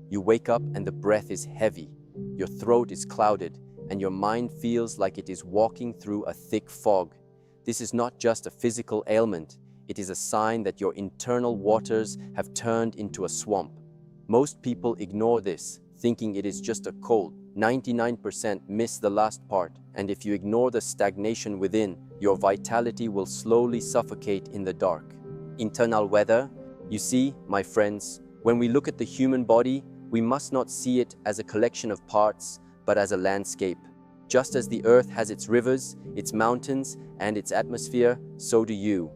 You wake up and the breath is heavy, your throat is clouded, and your mind feels like it is walking through a thick fog. This is not just a physical ailment, it is a sign that your internal waters have turned into a swamp. Most people ignore this, thinking it is just a cold. 99% miss the last part, and if you ignore the stagnation within, your vitality will slowly suffocate in the dark. Internal weather. You see, my friends, when we look at the human body, we must not see it as a collection of parts, but as a landscape. Just as the earth has its rivers, its mountains, and its atmosphere, so do you.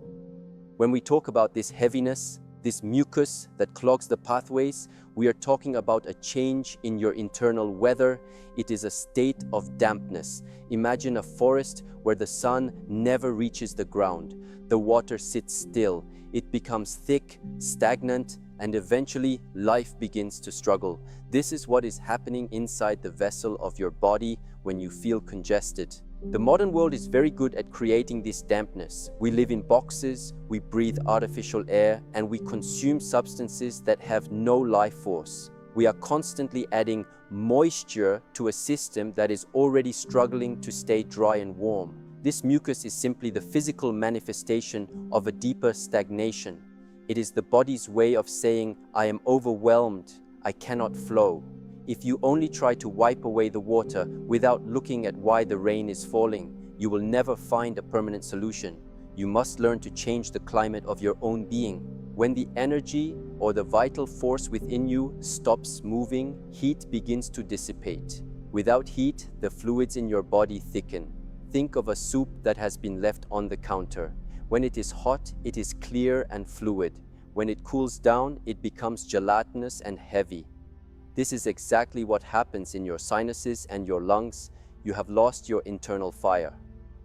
When we talk about this heaviness, this mucus that clogs the pathways, we are talking about a change in your internal weather. It is a state of dampness. Imagine a forest where the sun never reaches the ground. The water sits still. It becomes thick, stagnant, and eventually life begins to struggle. This is what is happening inside the vessel of your body when you feel congested. The modern world is very good at creating this dampness. We live in boxes, we breathe artificial air, and we consume substances that have no life force. We are constantly adding moisture to a system that is already struggling to stay dry and warm. This mucus is simply the physical manifestation of a deeper stagnation. It is the body's way of saying, I am overwhelmed, I cannot flow. If you only try to wipe away the water without looking at why the rain is falling, you will never find a permanent solution. You must learn to change the climate of your own being. When the energy or the vital force within you stops moving, heat begins to dissipate. Without heat, the fluids in your body thicken. Think of a soup that has been left on the counter. When it is hot, it is clear and fluid. When it cools down, it becomes gelatinous and heavy. This is exactly what happens in your sinuses and your lungs. You have lost your internal fire.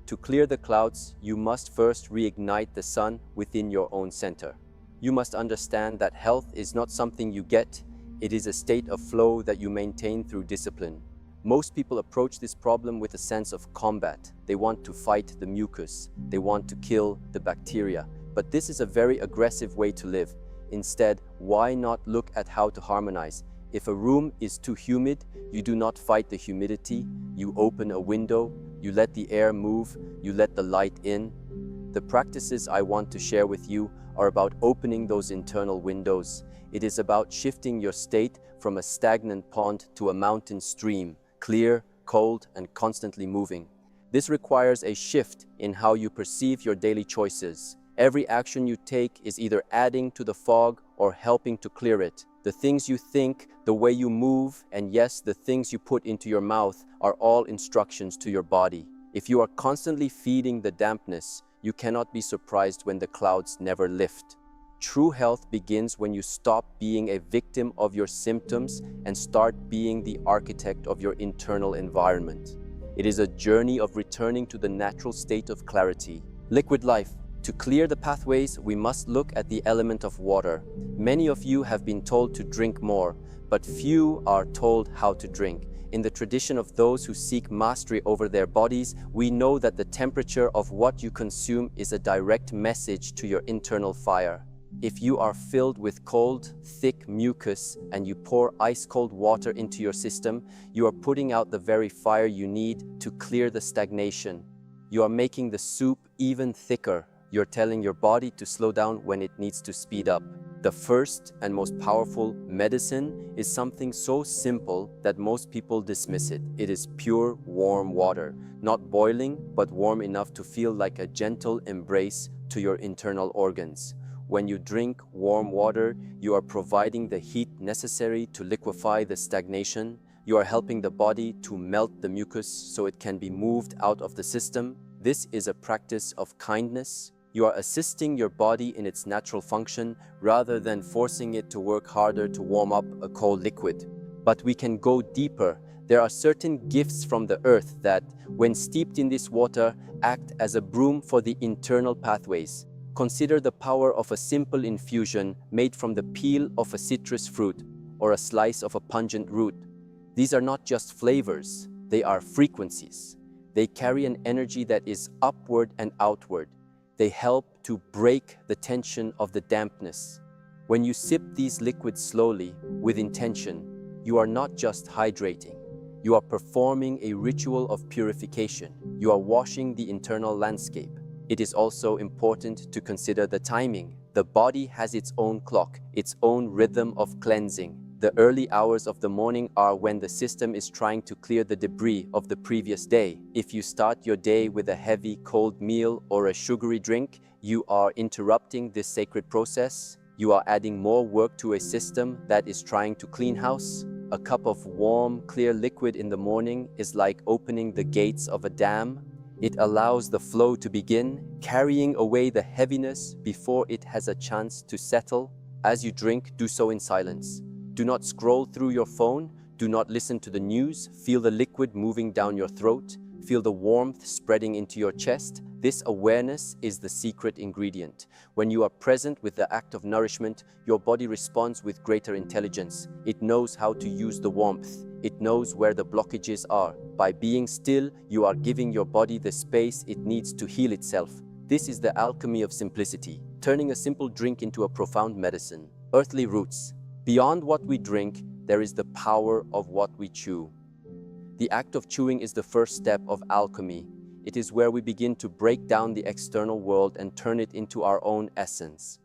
To clear the clouds, you must first reignite the sun within your own center. You must understand that health is not something you get, it is a state of flow that you maintain through discipline. Most people approach this problem with a sense of combat. They want to fight the mucus, they want to kill the bacteria. But this is a very aggressive way to live. Instead, why not look at how to harmonize? If a room is too humid, you do not fight the humidity, you open a window, you let the air move, you let the light in. The practices I want to share with you are about opening those internal windows. It is about shifting your state from a stagnant pond to a mountain stream, clear, cold, and constantly moving. This requires a shift in how you perceive your daily choices. Every action you take is either adding to the fog or helping to clear it. The things you think, the way you move, and yes, the things you put into your mouth are all instructions to your body. If you are constantly feeding the dampness, you cannot be surprised when the clouds never lift. True health begins when you stop being a victim of your symptoms and start being the architect of your internal environment. It is a journey of returning to the natural state of clarity. Liquid life. To clear the pathways, we must look at the element of water. Many of you have been told to drink more, but few are told how to drink. In the tradition of those who seek mastery over their bodies, we know that the temperature of what you consume is a direct message to your internal fire. If you are filled with cold, thick mucus and you pour ice-cold water into your system, you are putting out the very fire you need to clear the stagnation. You are making the soup even thicker. You're telling your body to slow down when it needs to speed up. The first and most powerful medicine is something so simple that most people dismiss it. It is pure, warm water. Not boiling, but warm enough to feel like a gentle embrace to your internal organs. When you drink warm water, you are providing the heat necessary to liquefy the stagnation. You are helping the body to melt the mucus so it can be moved out of the system. This is a practice of kindness. You are assisting your body in its natural function rather than forcing it to work harder to warm up a cold liquid. But we can go deeper. There are certain gifts from the earth that, when steeped in this water, act as a broom for the internal pathways. Consider the power of a simple infusion made from the peel of a citrus fruit or a slice of a pungent root. These are not just flavors, they are frequencies. They carry an energy that is upward and outward. They help to break the tension of the dampness. When you sip these liquids slowly, with intention, you are not just hydrating. You are performing a ritual of purification. You are washing the internal landscape. It is also important to consider the timing. The body has its own clock, its own rhythm of cleansing. The early hours of the morning are when the system is trying to clear the debris of the previous day. If you start your day with a heavy, cold meal or a sugary drink, you are interrupting this sacred process. You are adding more work to a system that is trying to clean house. A cup of warm, clear liquid in the morning is like opening the gates of a dam. It allows the flow to begin, carrying away the heaviness before it has a chance to settle. As you drink, do so in silence. Do not scroll through your phone. Do not listen to the news. Feel the liquid moving down your throat. Feel the warmth spreading into your chest. This awareness is the secret ingredient. When you are present with the act of nourishment, your body responds with greater intelligence. It knows how to use the warmth. It knows where the blockages are. By being still, you are giving your body the space it needs to heal itself. This is the alchemy of simplicity, turning a simple drink into a profound medicine. Earthly roots. Beyond what we drink, there is the power of what we chew. The act of chewing is the first step of alchemy. It is where we begin to break down the external world and turn it into our own essence.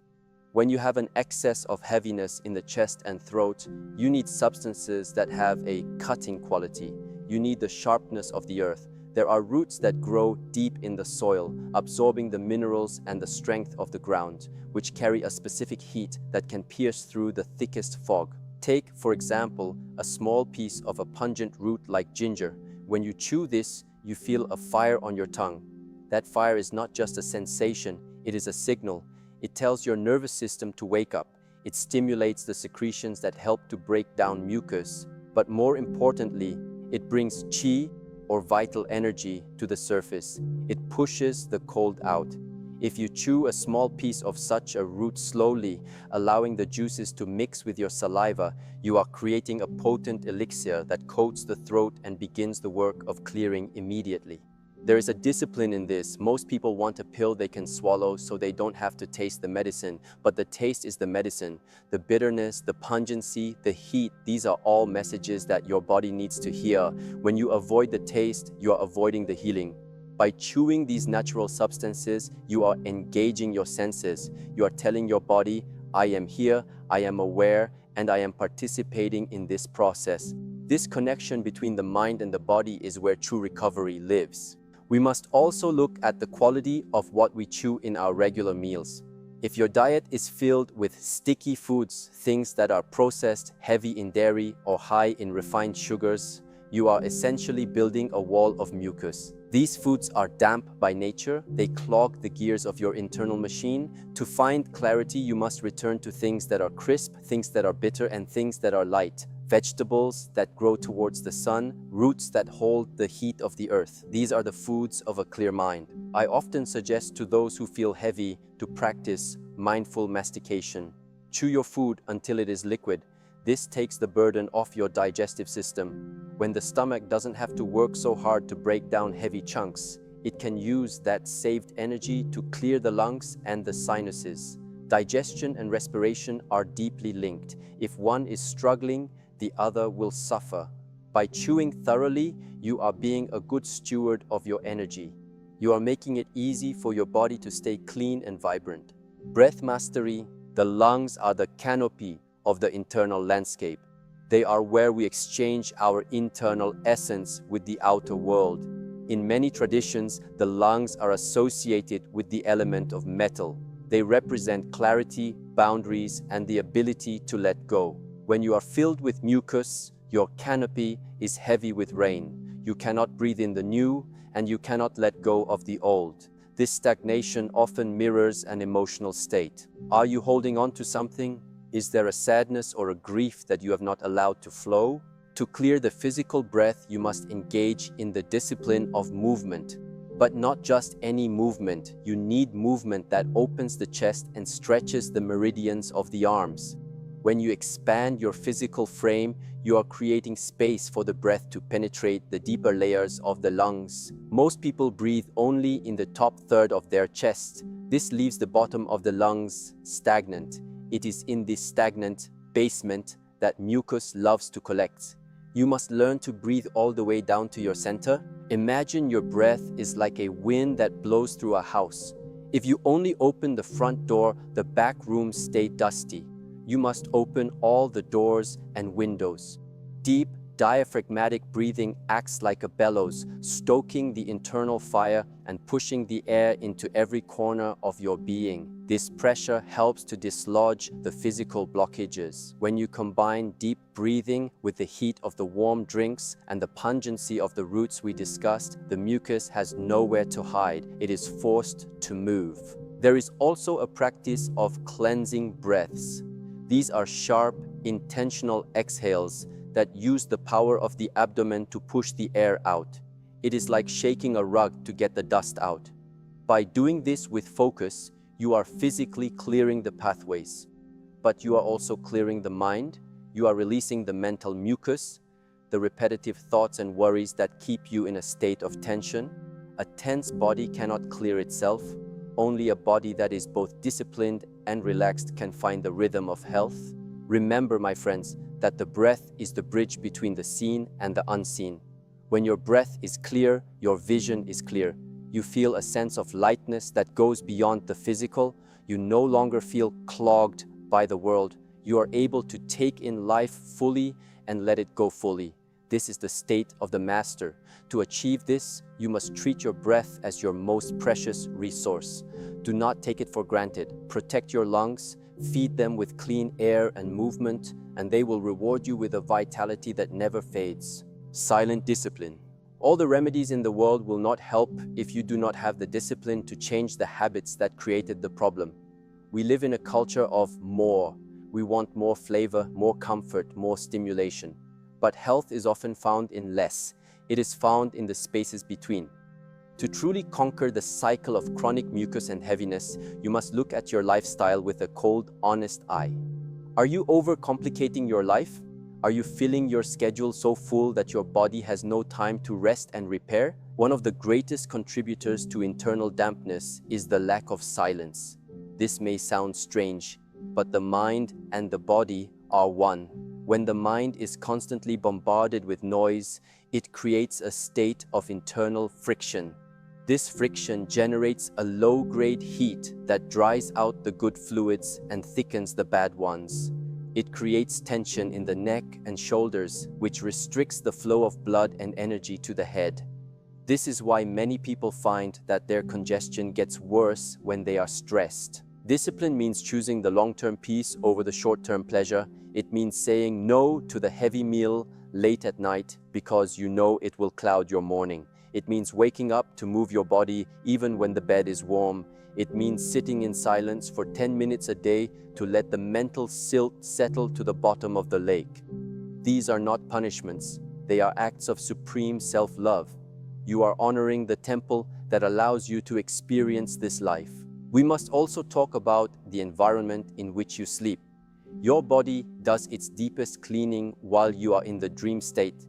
When you have an excess of heaviness in the chest and throat, you need substances that have a cutting quality. You need the sharpness of the earth. There are roots that grow deep in the soil, absorbing the minerals and the strength of the ground, which carry a specific heat that can pierce through the thickest fog. Take, for example, a small piece of a pungent root like ginger. When you chew this, you feel a fire on your tongue. That fire is not just a sensation, it is a signal. It tells your nervous system to wake up. It stimulates the secretions that help to break down mucus. But more importantly, it brings qi, or vital energy, to the surface. It pushes the cold out. If you chew a small piece of such a root slowly, allowing the juices to mix with your saliva, you are creating a potent elixir that coats the throat and begins the work of clearing immediately. There is a discipline in this. Most people want a pill they can swallow so they don't have to taste the medicine, but the taste is the medicine. The bitterness, the pungency, the heat, these are all messages that your body needs to hear. When you avoid the taste, you are avoiding the healing. By chewing these natural substances, you are engaging your senses. You are telling your body, I am here, I am aware, and I am participating in this process. This connection between the mind and the body is where true recovery lives. We must also look at the quality of what we chew in our regular meals. If your diet is filled with sticky foods, things that are processed, heavy in dairy, or high in refined sugars, you are essentially building a wall of mucus. These foods are damp by nature. They clog the gears of your internal machine. To find clarity, you must return to things that are crisp, things that are bitter, and things that are light. Vegetables that grow towards the sun, roots that hold the heat of the earth. These are the foods of a clear mind. I often suggest to those who feel heavy to practice mindful mastication. Chew your food until it is liquid. This takes the burden off your digestive system. When the stomach doesn't have to work so hard to break down heavy chunks, it can use that saved energy to clear the lungs and the sinuses. Digestion and respiration are deeply linked. If one is struggling, the other will suffer. By chewing thoroughly, you are being a good steward of your energy. You are making it easy for your body to stay clean and vibrant. Breath mastery. The lungs are the canopy of the internal landscape. They are where we exchange our internal essence with the outer world. In many traditions, the lungs are associated with the element of metal. They represent clarity, boundaries, and the ability to let go. When you are filled with mucus, your canopy is heavy with rain. You cannot breathe in the new, and you cannot let go of the old. This stagnation often mirrors an emotional state. Are you holding on to something? Is there a sadness or a grief that you have not allowed to flow? To clear the physical breath, you must engage in the discipline of movement. But not just any movement. You need movement that opens the chest and stretches the meridians of the arms. When you expand your physical frame, you are creating space for the breath to penetrate the deeper layers of the lungs. Most people breathe only in the top third of their chest. This leaves the bottom of the lungs stagnant. It is in this stagnant basement that mucus loves to collect. You must learn to breathe all the way down to your center. Imagine your breath is like a wind that blows through a house. If you only open the front door, the back rooms stay dusty. You must open all the doors and windows. Deep, diaphragmatic breathing acts like a bellows, stoking the internal fire and pushing the air into every corner of your being. This pressure helps to dislodge the physical blockages. When you combine deep breathing with the heat of the warm drinks and the pungency of the roots we discussed, the mucus has nowhere to hide. It is forced to move. There is also a practice of cleansing breaths. These are sharp, intentional exhales that use the power of the abdomen to push the air out. It is like shaking a rug to get the dust out. By doing this with focus, you are physically clearing the pathways, but you are also clearing the mind. You are releasing the mental mucus, the repetitive thoughts and worries that keep you in a state of tension. A tense body cannot clear itself. Only a body that is both disciplined and relaxed can find the rhythm of health. Remember, my friends, that the breath is the bridge between the seen and the unseen. When your breath is clear, your vision is clear. You feel a sense of lightness that goes beyond the physical. You no longer feel clogged by the world. You are able to take in life fully and let it go fully. This is the state of the master. To achieve this, you must treat your breath as your most precious resource. Do not take it for granted. Protect your lungs, feed them with clean air and movement, and they will reward you with a vitality that never fades. Silent discipline. All the remedies in the world will not help if you do not have the discipline to change the habits that created the problem. We live in a culture of more. We want more flavor, more comfort, more stimulation. But health is often found in less. It is found in the spaces between. To truly conquer the cycle of chronic mucus and heaviness, you must look at your lifestyle with a cold, honest eye. Are you overcomplicating your life? Are you filling your schedule so full that your body has no time to rest and repair? One of the greatest contributors to internal dampness is the lack of silence. This may sound strange, but the mind and the body are one. When the mind is constantly bombarded with noise, it creates a state of internal friction. This friction generates a low-grade heat that dries out the good fluids and thickens the bad ones. It creates tension in the neck and shoulders, which restricts the flow of blood and energy to the head. This is why many people find that their congestion gets worse when they are stressed. Discipline means choosing the long-term peace over the short-term pleasure. It means saying no to the heavy meal late at night because you know it will cloud your morning. It means waking up to move your body even when the bed is warm. It means sitting in silence for 10 minutes a day to let the mental silt settle to the bottom of the lake. These are not punishments. They are acts of supreme self-love. You are honoring the temple that allows you to experience this life. We must also talk about the environment in which you sleep. Your body does its deepest cleaning while you are in the dream state.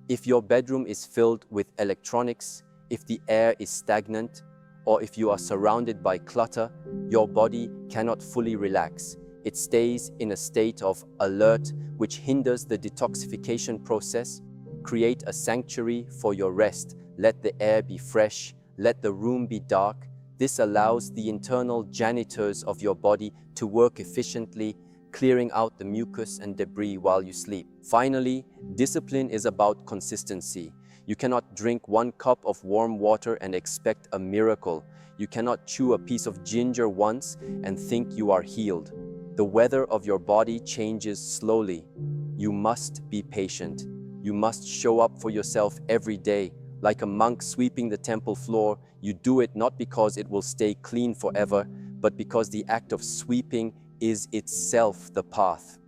If your bedroom is filled with electronics, if the air is stagnant, or if you are surrounded by clutter, your body cannot fully relax. It stays in a state of alert, which hinders the detoxification process. Create a sanctuary for your rest. Let the air be fresh. Let the room be dark. This allows the internal janitors of your body to work efficiently, clearing out the mucus and debris while you sleep. Finally, discipline is about consistency. You cannot drink 1 cup of warm water and expect a miracle. You cannot chew a piece of ginger once and think you are healed. The weather of your body changes slowly. You must be patient. You must show up for yourself every day. Like a monk sweeping the temple floor, you do it not because it will stay clean forever, but because the act of sweeping is itself the path.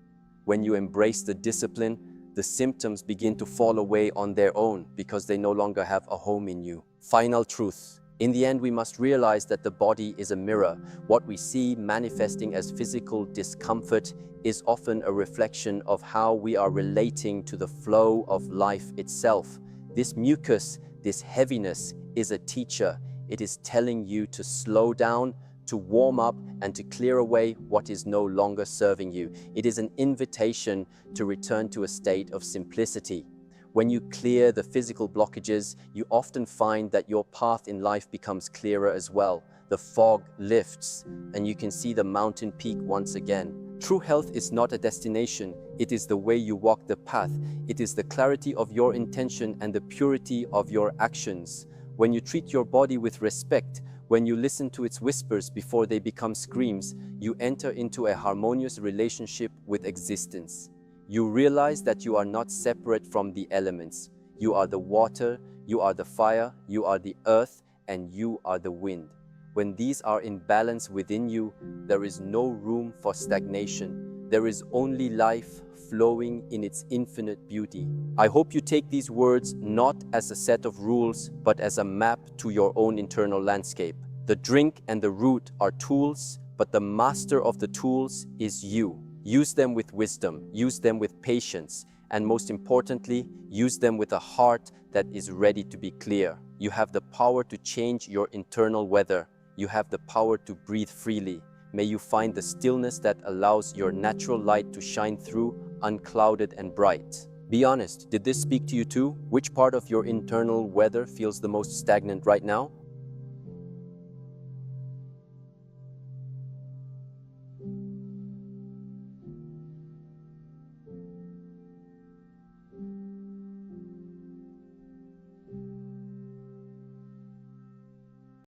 When you embrace the discipline, the symptoms begin to fall away on their own because they no longer have a home in you. Final truth. In the end, we must realize that the body is a mirror. What we see manifesting as physical discomfort is often a reflection of how we are relating to the flow of life itself. This mucus, this heaviness, is a teacher. It is telling you to slow down, to warm up, and to clear away what is no longer serving you. It is an invitation to return to a state of simplicity. When you clear the physical blockages, you often find that your path in life becomes clearer as well. The fog lifts, and you can see the mountain peak once again. True health is not a destination, it is the way you walk the path. It is the clarity of your intention and the purity of your actions. When you treat your body with respect, when you listen to its whispers before they become screams, you enter into a harmonious relationship with existence. You realize that you are not separate from the elements. You are the water, you are the fire, you are the earth, and you are the wind. When these are in balance within you, there is no room for stagnation. There is only life flowing in its infinite beauty. I hope you take these words not as a set of rules, but as a map to your own internal landscape. The drink and the root are tools, but the master of the tools is you. Use them with wisdom, use them with patience, and most importantly, use them with a heart that is ready to be clear. You have the power to change your internal weather. You have the power to breathe freely. May you find the stillness that allows your natural light to shine through, unclouded and bright. Be honest, did this speak to you too? Which part of your internal weather feels the most stagnant right now?